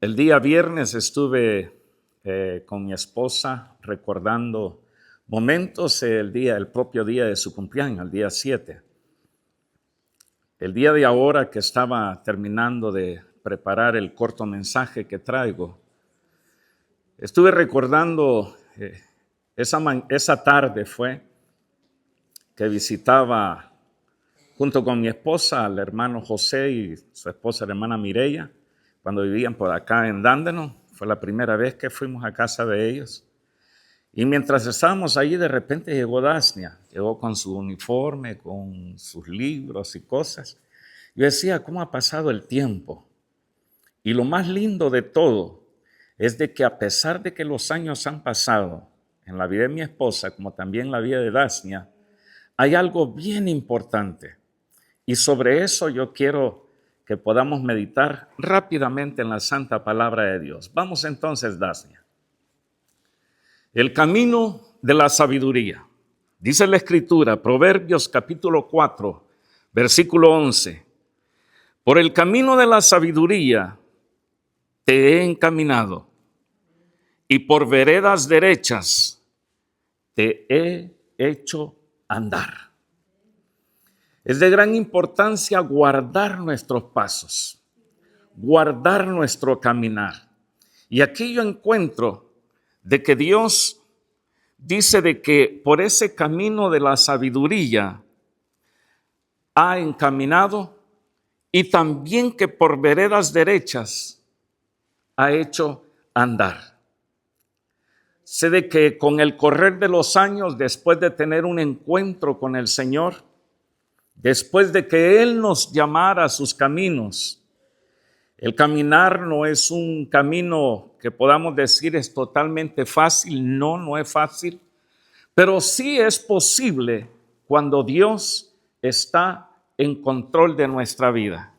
El día viernes estuve con mi esposa recordando momentos el propio día de su cumpleaños, el día 7. El día de ahora que estaba terminando de preparar el corto mensaje que traigo, estuve recordando esa tarde fue que visitaba junto con mi esposa al hermano José y su esposa, la hermana Mireya, cuando vivían por acá en Dándano. Fue la primera vez que fuimos a casa de ellos. Y mientras estábamos allí, de repente llegó Dasnia. Llegó con su uniforme, con sus libros y cosas. Yo decía, ¿cómo ha pasado el tiempo? Y lo más lindo de todo es de que a pesar de que los años han pasado en la vida de mi esposa, como también en la vida de Dasnia, hay algo bien importante. Y sobre eso yo quiero que podamos meditar rápidamente en la santa palabra de Dios. Vamos entonces, Dasnia. El camino de la sabiduría. Dice la Escritura, Proverbios capítulo 4, versículo 11. Por el camino de la sabiduría te he encaminado, y por veredas derechas te he hecho andar. Es de gran importancia guardar nuestros pasos, guardar nuestro caminar. Y aquí yo encuentro de que Dios dice de que por ese camino de la sabiduría ha encaminado y también que por veredas derechas ha hecho andar. Sé de que con el correr de los años, después de tener un encuentro con el Señor, después de que Él nos llamara a sus caminos, el caminar no es un camino que podamos decir es totalmente fácil, no es fácil, pero sí es posible cuando Dios está en control de nuestra vida.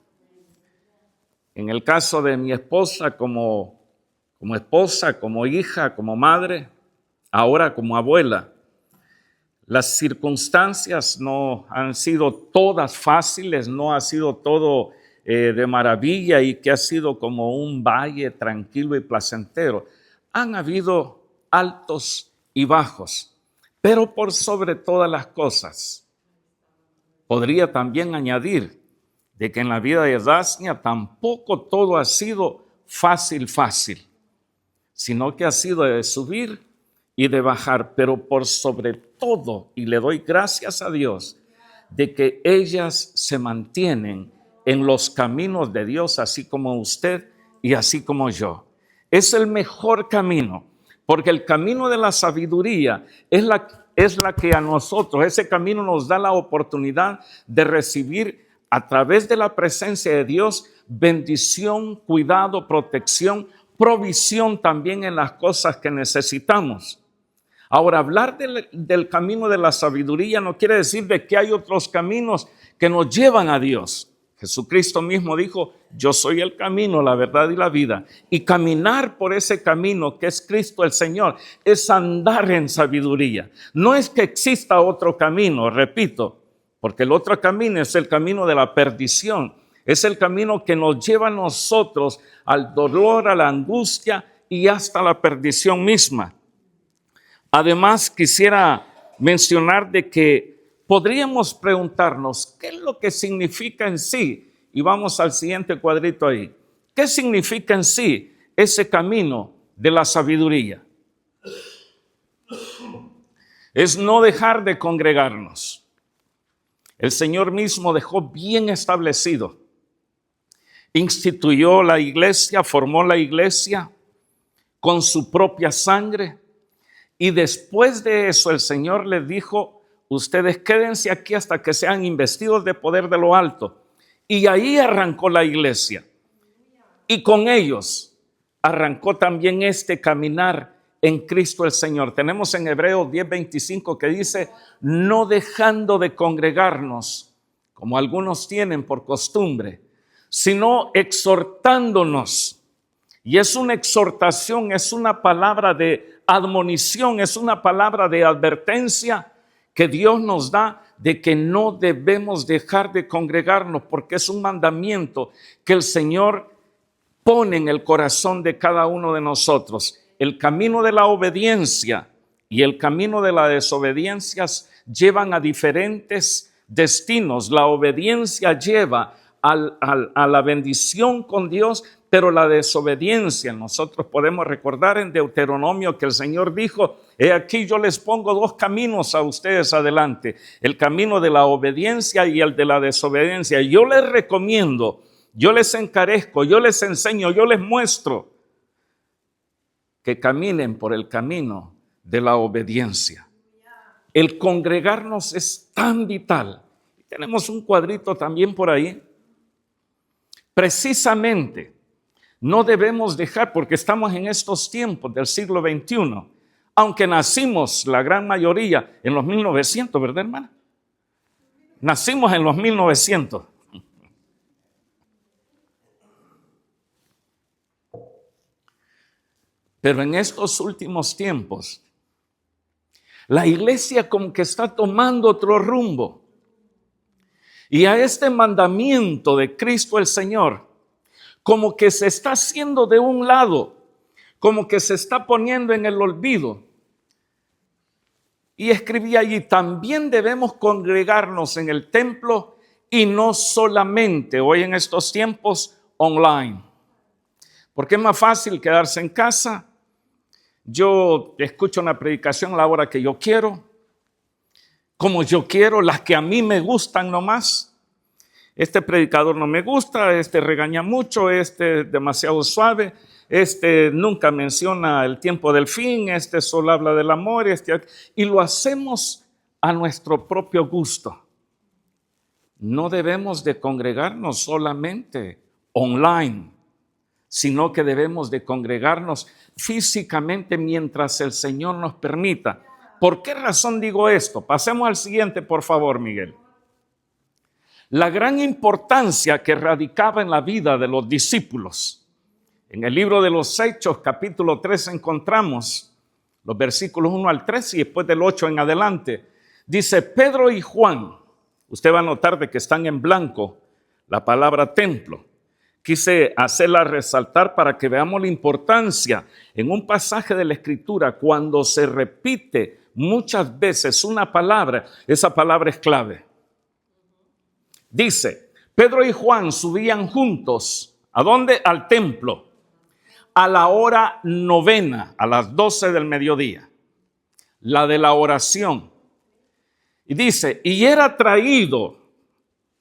En el caso de mi esposa, como esposa, como hija, como madre, ahora como abuela, las circunstancias no han sido todas fáciles, no ha sido todo de maravilla y que ha sido como un valle tranquilo y placentero. Han habido altos y bajos, pero por sobre todas las cosas, podría también añadir de que en la vida de Dasnia tampoco todo ha sido fácil, sino que ha sido de subir y de bajar, pero por sobre todo, y le doy gracias a Dios, de que ellas se mantienen en los caminos de Dios, así como usted y así como yo. Es el mejor camino, porque el camino de la sabiduría es la que a nosotros, ese camino nos da la oportunidad de recibir a través de la presencia de Dios bendición, cuidado, protección, provisión también en las cosas que necesitamos. Ahora, hablar del camino de la sabiduría no quiere decir de que hay otros caminos que nos llevan a Dios. Jesucristo mismo dijo, yo soy el camino, la verdad y la vida. Y caminar por ese camino que es Cristo el Señor es andar en sabiduría. No es que exista otro camino, repito, porque el otro camino es el camino de la perdición. Es el camino que nos lleva a nosotros al dolor, a la angustia y hasta la perdición misma. Además, quisiera mencionar de que podríamos preguntarnos qué es lo que significa en sí, y vamos al siguiente cuadrito ahí. ¿Qué significa en sí ese camino de la sabiduría? Es no dejar de congregarnos. El Señor mismo dejó bien establecido. Instituyó la iglesia, formó la iglesia con su propia sangre. Y después de eso el Señor les dijo, ustedes quédense aquí hasta que sean investidos de poder de lo alto. Y ahí arrancó la iglesia. Y con ellos arrancó también este caminar en Cristo el Señor. Tenemos en Hebreos 10:25 que dice, no dejando de congregarnos, como algunos tienen por costumbre, sino exhortándonos. Y es una exhortación, es una palabra de admonición, es una palabra de advertencia que Dios nos da de que no debemos dejar de congregarnos, porque es un mandamiento que el Señor pone en el corazón de cada uno de nosotros el camino de la obediencia y el camino de la desobediencia llevan a diferentes destinos. La obediencia lleva a la bendición con Dios, pero la desobediencia, nosotros podemos recordar en Deuteronomio que el Señor dijo: he aquí yo les pongo dos caminos a ustedes adelante, el camino de la obediencia y el de la desobediencia. Yo les recomiendo, yo les encarezco, yo les enseño, yo les muestro que caminen por el camino de la obediencia. El congregarnos es tan vital. Tenemos un cuadrito también por ahí. Precisamente, no debemos dejar, porque estamos en estos tiempos del siglo XXI, aunque nacimos la gran mayoría en los 1900, ¿verdad, hermana? Nacimos en los 1900. Pero en estos últimos tiempos, la iglesia como que está tomando otro rumbo. Y a este mandamiento de Cristo el Señor, como que se está haciendo de un lado, como que se está poniendo en el olvido. Y escribí allí: también debemos congregarnos en el templo y no solamente hoy en estos tiempos online. Porque es más fácil quedarse en casa. Yo escucho una predicación a la hora que yo quiero, como yo quiero, las que a mí me gustan nomás. Este predicador no me gusta, este regaña mucho, este es demasiado suave, este nunca menciona el tiempo del fin, este solo habla del amor, y lo hacemos a nuestro propio gusto. No debemos de congregarnos solamente online, sino que debemos de congregarnos físicamente mientras el Señor nos permita. ¿Por qué razón digo esto? Pasemos al siguiente, por favor, Miguel. La gran importancia que radicaba en la vida de los discípulos. En el libro de los Hechos, capítulo 3, encontramos los versículos 1 al 3 y después del 8 en adelante. Dice: Pedro y Juan, usted va a notar de que están en blanco la palabra templo. Quise hacerla resaltar para que veamos la importancia en un pasaje de la Escritura. Cuando se repite muchas veces una palabra, esa palabra es clave. Dice: Pedro y Juan subían juntos. ¿A dónde? Al templo. A la hora novena, a las 12 del mediodía. La de la oración. Y dice: y era traído.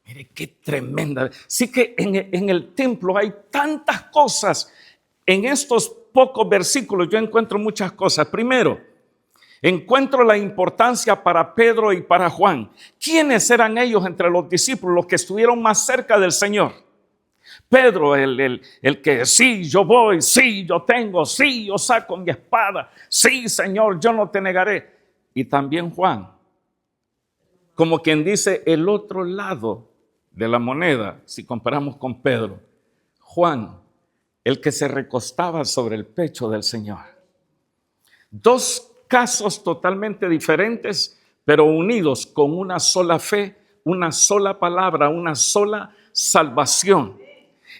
Mire qué tremenda. Sí que en el templo hay tantas cosas. En estos pocos versículos yo encuentro muchas cosas. Primero, encuentro la importancia para Pedro y para Juan. ¿Quiénes eran ellos entre los discípulos, los que estuvieron más cerca del Señor? Pedro, el que sí, yo voy, sí, yo tengo, sí, yo saco mi espada, sí, Señor, yo no te negaré. Y también Juan, como quien dice, el otro lado de la moneda, si comparamos con Pedro. Juan, el que se recostaba sobre el pecho del Señor. Dos casos totalmente diferentes, pero unidos con una sola fe, una sola palabra, una sola salvación.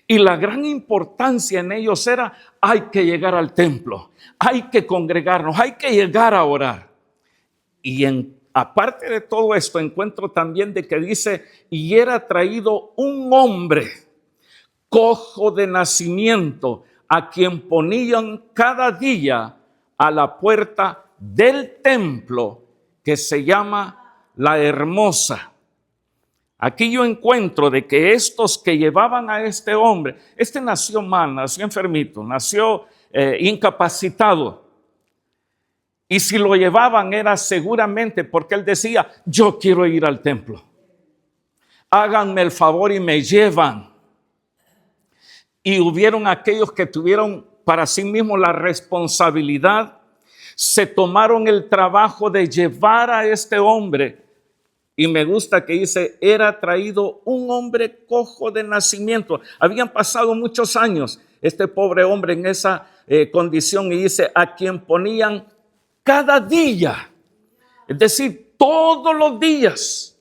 Y la gran importancia en ellos era: hay que llegar al templo, hay que congregarnos, hay que llegar a orar. Y aparte de todo esto, encuentro también de que dice: y era traído un hombre cojo de nacimiento, a quien ponían cada día a la puerta del templo, que se llama La Hermosa. Aquí yo encuentro de que estos que llevaban a este hombre, este nació mal, nació enfermito, nació incapacitado. Y si lo llevaban era seguramente porque él decía: yo quiero ir al templo. Háganme el favor y me llevan. Y hubieron aquellos que tuvieron para sí mismos la responsabilidad, se tomaron el trabajo de llevar a este hombre. Y me gusta que dice: era traído un hombre cojo de nacimiento. Habían pasado muchos años este pobre hombre en esa condición, y dice: a quien ponían cada día, es decir, todos los días.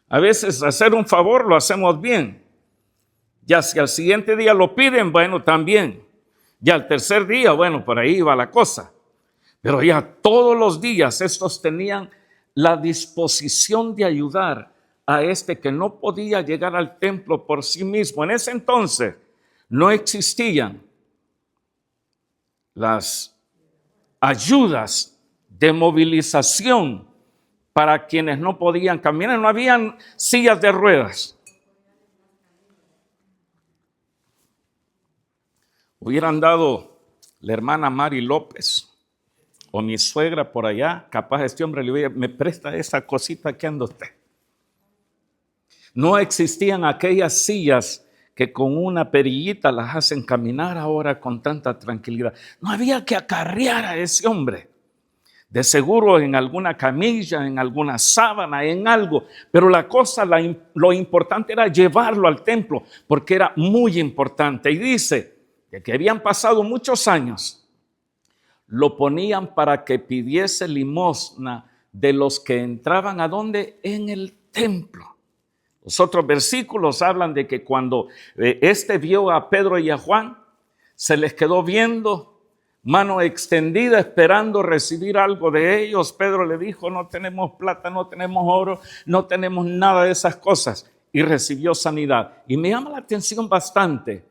A veces hacer un favor lo hacemos bien, Ya si al siguiente día lo piden, bueno, también. Ya al tercer día, bueno, por ahí va la cosa. Pero ya todos los días estos tenían la disposición de ayudar a este que no podía llegar al templo por sí mismo. En ese entonces no existían las ayudas de movilización para quienes no podían caminar. No habían sillas de ruedas. Hubieran dado la hermana Mari López o mi suegra por allá, capaz este hombre le hubiera, me presta esa cosita que anda usted. No existían aquellas sillas que con una perillita las hacen caminar ahora con tanta tranquilidad. No había que acarrear a ese hombre. De seguro en alguna camilla, en alguna sábana, en algo. Pero la cosa, lo importante era llevarlo al templo, porque era muy importante. Y dice que habían pasado muchos años, lo ponían para que pidiese limosna de los que entraban, ¿a dónde? En el templo. Los otros versículos hablan de que cuando vio a Pedro y a Juan, se les quedó viendo, mano extendida, esperando recibir algo de ellos. Pedro le dijo, no tenemos plata, no tenemos oro, no tenemos nada de esas cosas. Y recibió sanidad. Y me llama la atención bastante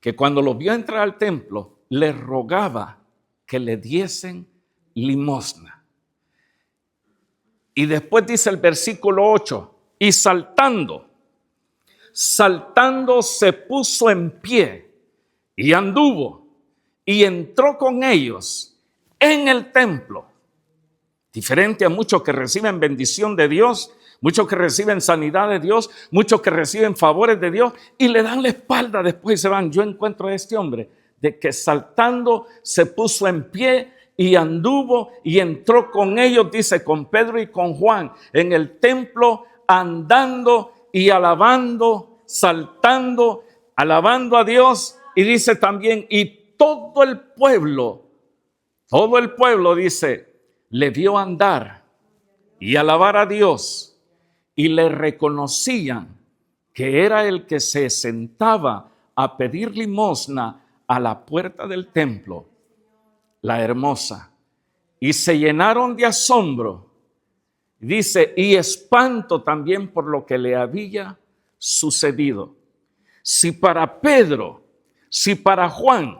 que cuando los vio entrar al templo, les rogaba que le diesen limosna. Y después dice el versículo 8, y saltando se puso en pie y anduvo y entró con ellos en el templo. Diferente a muchos que reciben bendición de Dios, muchos que reciben sanidad de Dios, muchos que reciben favores de Dios y le dan la espalda después y se van. Yo encuentro a este hombre de que saltando se puso en pie y anduvo y entró con ellos, dice, con Pedro y con Juan en el templo, andando y alabando, saltando, alabando a Dios. Y dice también, y todo el pueblo, dice, le vio andar y alabar a Dios y le reconocían que era el que se sentaba a pedir limosna a la puerta del templo, la hermosa, y se llenaron de asombro, dice, y espanto también por lo que le había sucedido. Si para Pedro, si para Juan,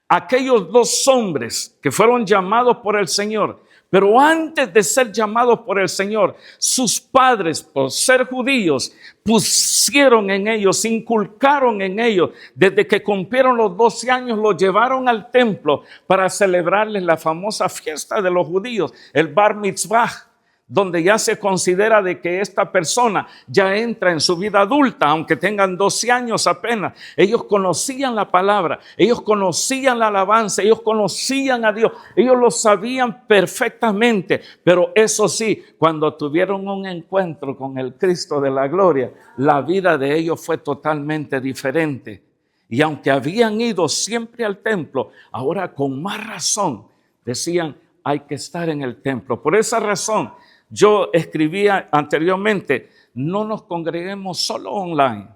aquellos dos hombres que fueron llamados por el Señor, pero antes de ser llamados por el Señor, sus padres, por ser judíos, pusieron en ellos, inculcaron en ellos, desde que cumplieron los 12 años, los llevaron al templo para celebrarles la famosa fiesta de los judíos, el Bar Mitzvah, donde ya se considera de que esta persona ya entra en su vida adulta, aunque tengan 12 años apenas. Ellos conocían la palabra, ellos conocían la alabanza, ellos conocían a Dios, ellos lo sabían perfectamente, pero eso sí, cuando tuvieron un encuentro con el Cristo de la gloria, la vida de ellos fue totalmente diferente. Y aunque habían ido siempre al templo, ahora con más razón decían, hay que estar en el templo. Por esa razón, yo escribía anteriormente, no nos congreguemos solo online.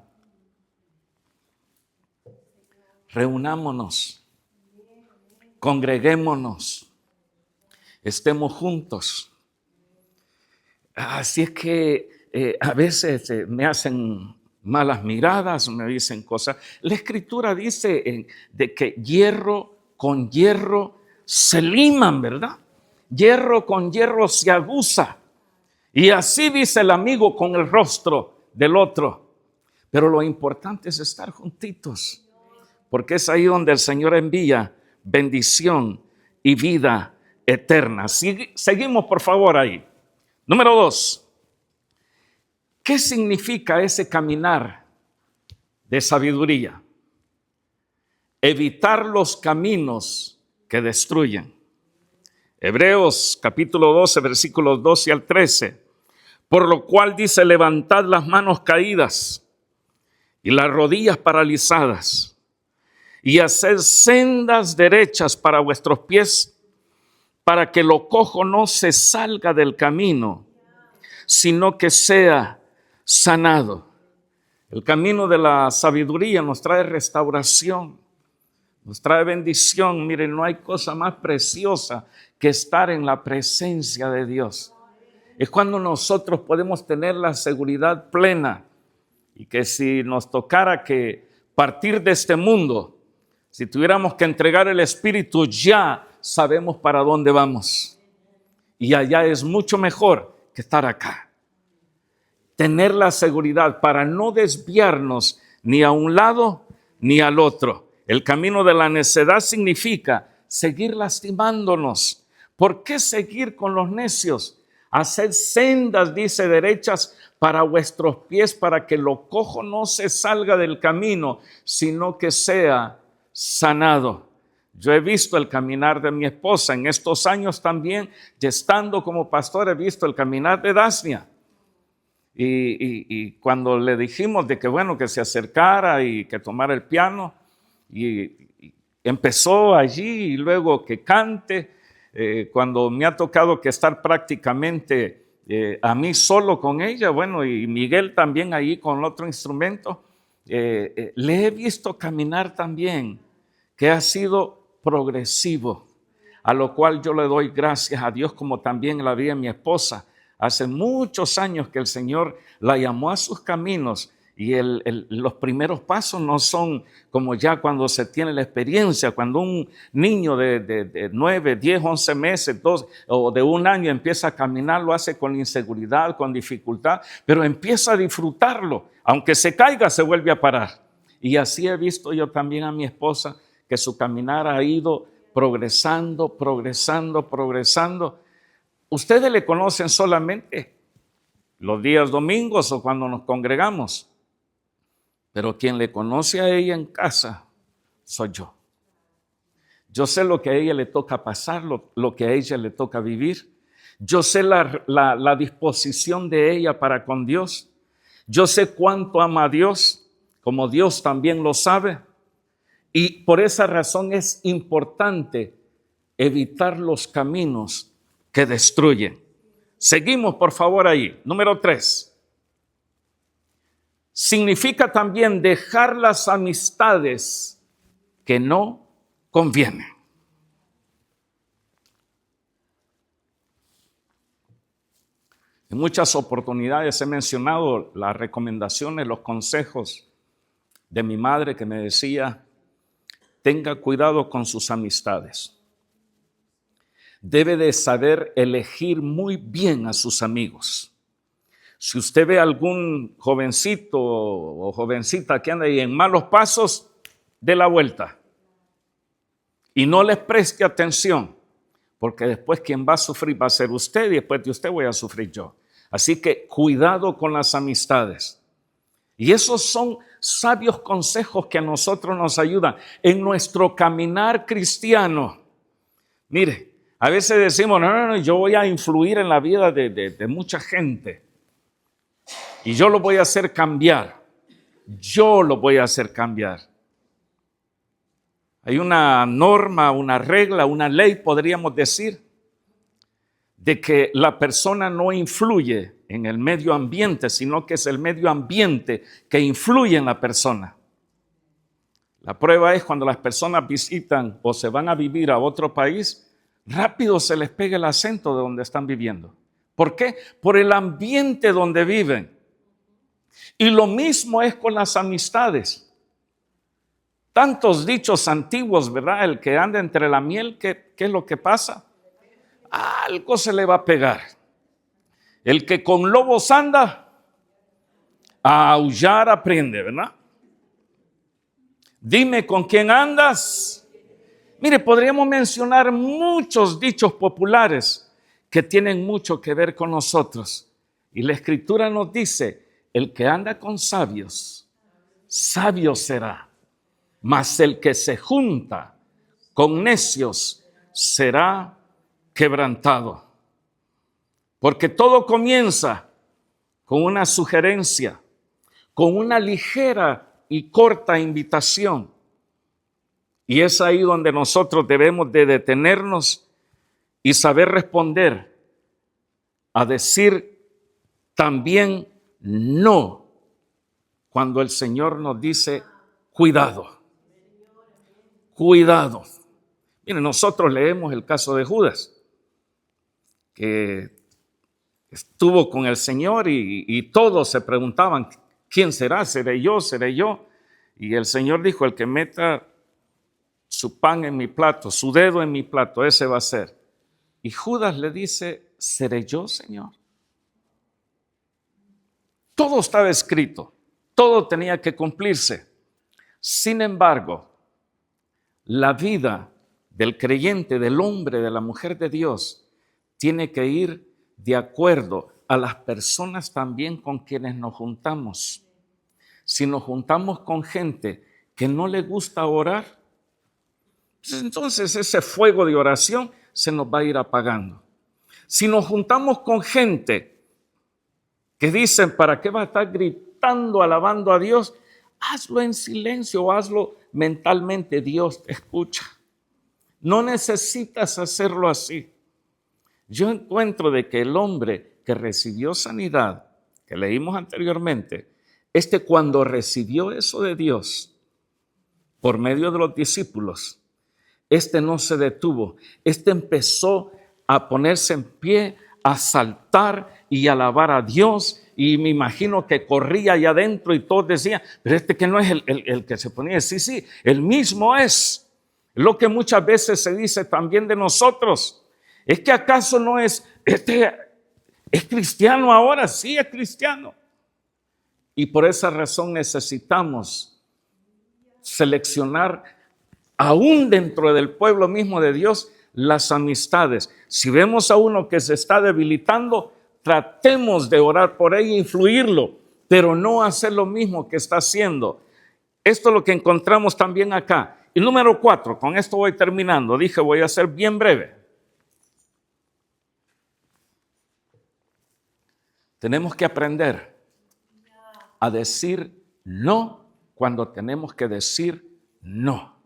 Reunámonos, congreguémonos, estemos juntos. Así es que a veces me hacen malas miradas, me dicen cosas. La Escritura dice de que hierro con hierro se liman, ¿verdad? Hierro con hierro se aguza. Y así dice el amigo con el rostro del otro. Pero lo importante es estar juntitos, porque es ahí donde el Señor envía bendición y vida eterna. Seguimos por favor ahí. Número 2. ¿Qué significa ese caminar de sabiduría? Evitar los caminos que destruyen. Hebreos capítulo 12, versículos 12 al 13. Por lo cual dice, levantad las manos caídas y las rodillas paralizadas y haced sendas derechas para vuestros pies, para que lo cojo no se salga del camino, sino que sea sanado. El camino de la sabiduría nos trae restauración, nos trae bendición. Miren, no hay cosa más preciosa que estar en la presencia de Dios. Es cuando nosotros podemos tener la seguridad plena y que si nos tocara que partir de este mundo, si tuviéramos que entregar el Espíritu, ya sabemos para dónde vamos. Y allá es mucho mejor que estar acá. Tener la seguridad para no desviarnos ni a un lado ni al otro. El camino de la necedad significa seguir lastimándonos. ¿Por qué seguir con los necios? Haced sendas, dice, derechas para vuestros pies, para que lo cojo no se salga del camino, sino que sea sanado. Yo he visto el caminar de mi esposa en estos años también, y estando como pastor he visto el caminar de Dasnia. Y cuando le dijimos de que bueno, que se acercara y que tomara el piano, y empezó allí y luego que cante, cuando me ha tocado que estar prácticamente a mí solo con ella, bueno, y Miguel también ahí con otro instrumento, le he visto caminar también, que ha sido progresivo, a lo cual yo le doy gracias a Dios, como también la vi en mi esposa. Hace muchos años que el Señor la llamó a sus caminos y los primeros pasos no son como ya cuando se tiene la experiencia, cuando un niño de 9, 10, 11 meses, 2 o de un año empieza a caminar, lo hace con inseguridad, con dificultad, pero empieza a disfrutarlo. Aunque se caiga, se vuelve a parar. Y así he visto yo también a mi esposa, que su caminar ha ido progresando. Ustedes le conocen solamente los días domingos o cuando nos congregamos, pero quien le conoce a ella en casa soy yo. Yo sé lo que a ella le toca pasar, lo que a ella le toca vivir. Yo sé la disposición de ella para con Dios. Yo sé cuánto ama a Dios, como Dios también lo sabe. Y por esa razón es importante evitar los caminos que destruyen. Seguimos, por favor, ahí. Número 3. Significa también dejar las amistades que no convienen. En muchas oportunidades he mencionado las recomendaciones, los consejos de mi madre que me decía: tenga cuidado con sus amistades. Debe de saber elegir muy bien a sus amigos. Si usted ve algún jovencito o jovencita que anda ahí en malos pasos, dé la vuelta y no les preste atención, porque después quien va a sufrir va a ser usted y después de usted voy a sufrir yo. Así que cuidado con las amistades. Y esos son sabios consejos que a nosotros nos ayudan en nuestro caminar cristiano. Mire, a veces decimos, no, yo voy a influir en la vida de mucha gente y yo lo voy a hacer cambiar. Yo lo voy a hacer cambiar. Hay una norma, una regla, una ley, podríamos decir, de que la persona no influye en el medio ambiente, sino que es el medio ambiente que influye en la persona. La prueba es cuando las personas visitan o se van a vivir a otro país, rápido se les pega el acento de donde están viviendo. ¿Por qué? Por el ambiente donde viven. Y lo mismo es con las amistades. Tantos dichos antiguos, ¿verdad? El que anda entre la miel, ¿qué es lo que pasa? Algo se le va a pegar. El que con lobos anda, a aullar aprende, ¿verdad? Dime con quién andas. Mire, podríamos mencionar muchos dichos populares que tienen mucho que ver con nosotros. Y la Escritura nos dice, el que anda con sabios, sabio será. Mas el que se junta con necios será quebrantado. Porque todo comienza con una sugerencia, con una ligera y corta invitación. Y es ahí donde nosotros debemos de detenernos y saber responder a decir también no cuando el Señor nos dice, cuidado, cuidado. Miren, nosotros leemos el caso de Judas, que estuvo con el Señor y todos se preguntaban, ¿quién será? ¿Seré yo? ¿Seré yo? Y el Señor dijo, el que meta su pan en mi plato, su dedo en mi plato, ese va a ser. Y Judas le dice, ¿seré yo, Señor? Todo estaba escrito, todo tenía que cumplirse. Sin embargo, la vida del creyente, del hombre, de la mujer de Dios, tiene que ir de acuerdo a las personas también con quienes nos juntamos. Si nos juntamos con gente que no le gusta orar, entonces ese fuego de oración se nos va a ir apagando. Si nos juntamos con gente que dicen, ¿para qué va a estar gritando, alabando a Dios? Hazlo en silencio o hazlo mentalmente, Dios te escucha. No necesitas hacerlo así. Yo encuentro de que el hombre que recibió sanidad, que leímos anteriormente, cuando recibió eso de Dios, por medio de los discípulos, no se detuvo. Empezó a ponerse en pie, a saltar y alabar a Dios. Y me imagino que corría allá adentro y todos decían, pero que no es el que se ponía. Sí, el mismo es. Lo que muchas veces se dice también de nosotros. ¿Es que acaso no es, es cristiano ahora? Sí, es cristiano. Y por esa razón necesitamos seleccionar, aún dentro del pueblo mismo de Dios, las amistades. Si vemos a uno que se está debilitando, tratemos de orar por él e influirlo, pero no hacer lo mismo que está haciendo. Esto es lo que encontramos también acá. Y número 4, con esto voy terminando. Dije, voy a ser bien breve. Tenemos que aprender a decir no cuando tenemos que decir no.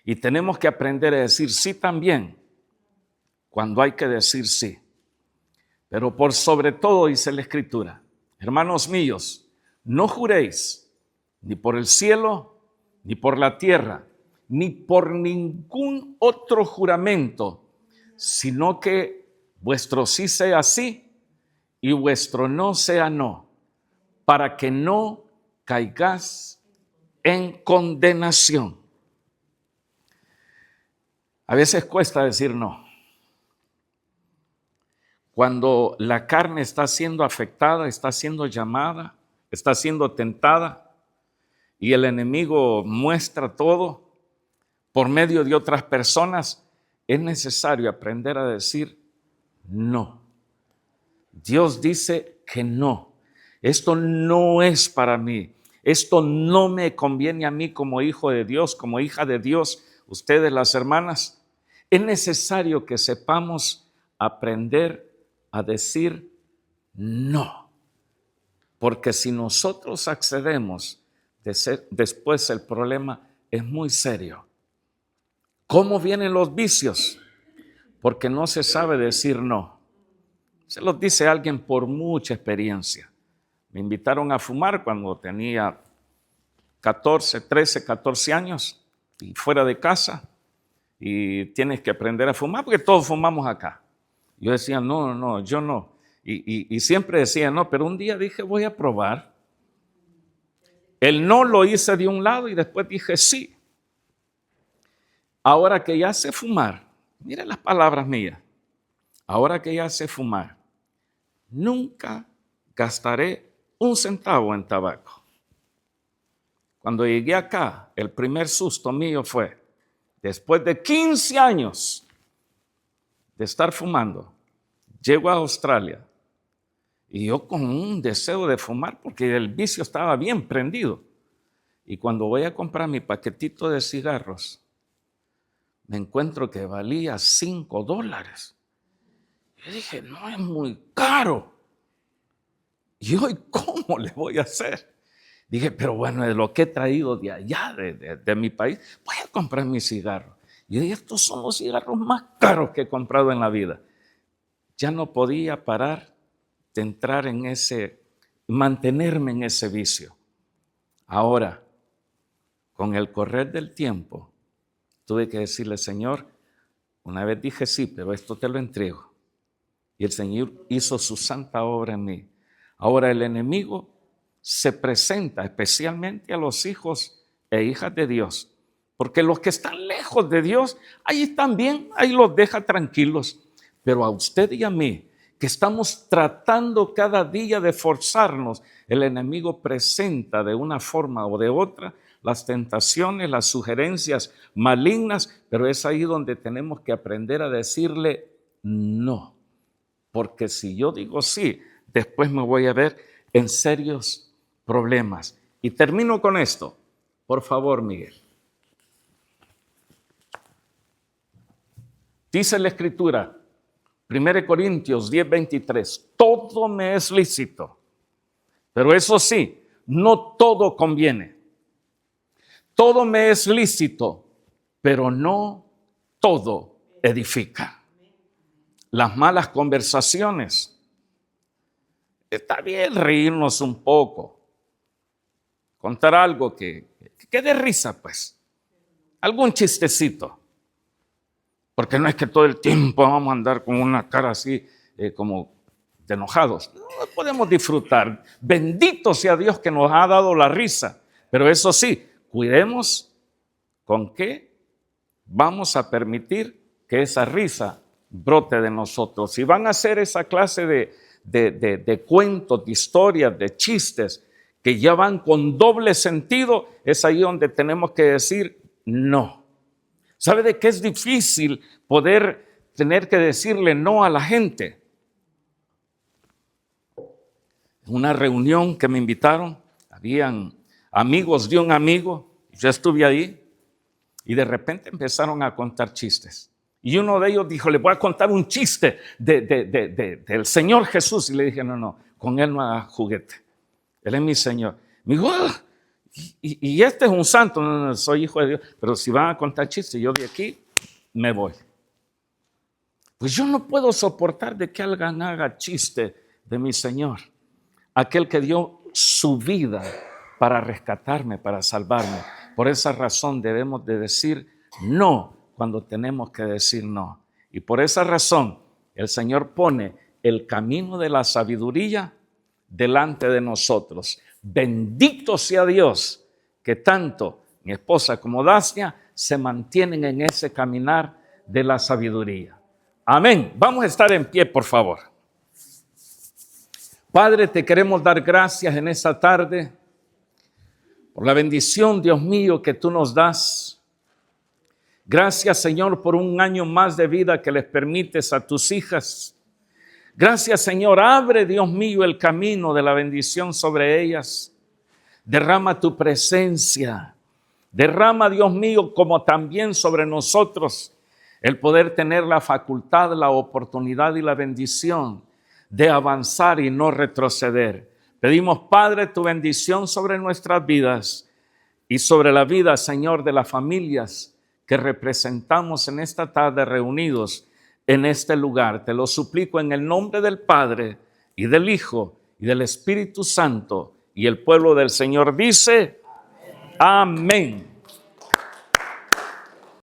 Y tenemos que aprender a decir sí también cuando hay que decir sí. Pero por sobre todo dice la Escritura, hermanos míos, no juréis ni por el cielo, ni por la tierra, ni por ningún otro juramento, sino que vuestro sí sea sí y vuestro no sea no, para que no caigas en condenación. A veces cuesta decir no. Cuando la carne está siendo afectada, está siendo llamada, está siendo tentada y el enemigo muestra todo por medio de otras personas, es necesario aprender a decir no. Dios dice que no. Esto no es para mí. Esto no me conviene a mí como hijo de Dios, como hija de Dios. Ustedes, las hermanas, es necesario que sepamos aprender a decir no. Porque si nosotros accedemos, después el problema es muy serio. ¿Cómo vienen los vicios? Porque no se sabe decir no. Se los dice alguien por mucha experiencia. Me invitaron a fumar cuando tenía 14 años y fuera de casa. Y tienes que aprender a fumar porque todos fumamos acá. Yo decía, no, yo no. Y siempre decía no, pero un día dije, voy a probar. El no lo hice de un lado y después dije sí. Ahora que ya sé fumar, mira las palabras mías. Ahora que ya sé fumar, nunca gastaré un centavo en tabaco. Cuando llegué acá, el primer susto mío fue, después de 15 años de estar fumando, llego a Australia y yo con un deseo de fumar porque el vicio estaba bien prendido. Y cuando voy a comprar mi paquetito de cigarros, me encuentro que valía $5. Yo dije, no, es muy caro. ¿Y hoy cómo le voy a hacer? Dije, pero bueno, de lo que he traído de allá, de mi país, voy a comprar mis cigarros. Y dije, estos son los cigarros más caros que he comprado en la vida. Ya no podía parar de entrar en mantenerme en ese vicio. Ahora, con el correr del tiempo, tuve que decirle, Señor, una vez dije sí, pero esto te lo entrego. Y el Señor hizo su santa obra en mí. Ahora el enemigo se presenta especialmente a los hijos e hijas de Dios, porque los que están lejos de Dios, ahí están bien, ahí los deja tranquilos. Pero a usted y a mí, que estamos tratando cada día de forzarnos, el enemigo presenta de una forma o de otra las tentaciones, las sugerencias malignas, pero es ahí donde tenemos que aprender a decirle no. Porque si yo digo sí, después me voy a ver en serios problemas. Y termino con esto. Por favor, Miguel. Dice la Escritura, 1 Corintios 10:23, todo me es lícito, pero eso sí, no todo conviene. Todo me es lícito, pero no todo edifica. Las malas conversaciones. Está bien reírnos un poco, contar algo que dé risa, pues. Algún chistecito. Porque no es que todo el tiempo vamos a andar con una cara así como de enojados. No podemos disfrutar. Bendito sea Dios que nos ha dado la risa. Pero eso sí, cuidemos con qué vamos a permitir que esa risa brote de nosotros. Si van a hacer esa clase de cuentos, de historias, de chistes que ya van con doble sentido, es ahí donde tenemos que decir no. ¿Sabe de qué es difícil poder tener que decirle no a la gente? En una reunión que me invitaron, habían amigos de un amigo, yo estuve ahí, y de repente empezaron a contar chistes. Y uno de ellos dijo, le voy a contar un chiste del Señor Jesús. Y le dije, no, con él no haga juguete. Él es mi Señor. Me dijo, y este es un santo. No, soy hijo de Dios. Pero si van a contar chistes, yo de aquí me voy. Pues yo no puedo soportar de que alguien haga chiste de mi Señor. Aquel que dio su vida para rescatarme, para salvarme. Por esa razón debemos de decir no cuando tenemos que decir no. Y por esa razón el Señor pone el camino de la sabiduría delante de nosotros. Bendito sea Dios que tanto mi esposa como Dacia se mantienen en ese caminar de la sabiduría. Amén. Vamos a estar en pie, por favor. Padre, te queremos dar gracias en esta tarde por la bendición, Dios mío, que tú nos das. Gracias, Señor, por un año más de vida que les permites a tus hijas. Gracias, Señor. Abre, Dios mío, el camino de la bendición sobre ellas. Derrama tu presencia. Derrama, Dios mío, como también sobre nosotros, el poder tener la facultad, la oportunidad y la bendición de avanzar y no retroceder. Pedimos, Padre, tu bendición sobre nuestras vidas y sobre la vida, Señor, de las familias que representamos en esta tarde reunidos en este lugar. Te lo suplico en el nombre del Padre y del Hijo y del Espíritu Santo. Y el pueblo del Señor dice, amén.